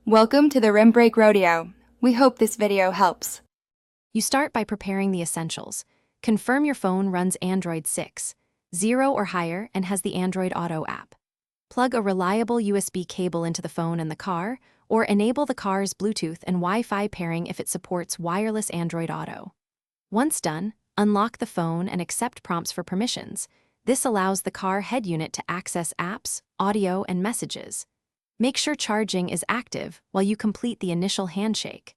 Welcome to the Rim Break Rodeo. We hope this video helps. You start by preparing the essentials. Confirm your phone runs Android 6, 0 or higher, and has the Android Auto app. Plug a reliable USB cable into the phone and the car, or enable the car's Bluetooth and Wi-Fi pairing if it supports wireless Android Auto. Once done, unlock the phone and accept prompts for permissions. This allows the car head unit to access apps, audio, and messages. Make sure charging is active while you complete the initial handshake.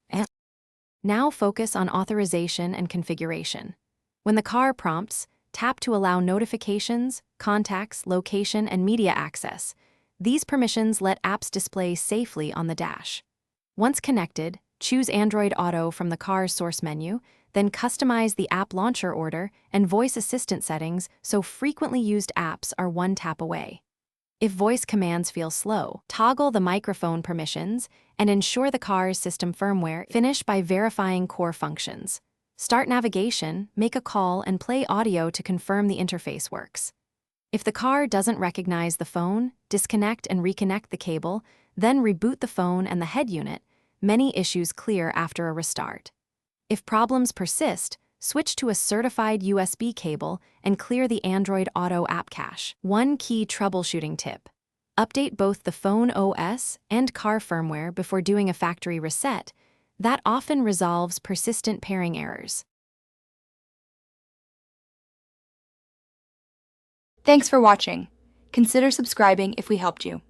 Now focus on authorization and configuration. When the car prompts, tap to allow notifications, contacts, location, and media access. These permissions let apps display safely on the dash. Once connected, choose Android Auto from the car's source menu, then customize the app launcher order and voice assistant settings so frequently used apps are one tap away. If voice commands feel slow, toggle the microphone permissions and ensure the car's system firmware. Finish by verifying core functions. Start navigation, make a call, and play audio to confirm the interface works. If the car doesn't recognize the phone, disconnect and reconnect the cable, then reboot the phone and the head unit. Many issues clear after a restart. If problems persist, switch to a certified USB cable and clear the Android Auto app cache. One key troubleshooting tip: update both the phone OS and car firmware before doing a factory reset. That often resolves persistent pairing errors. Thanks for watching. Consider subscribing if we helped you.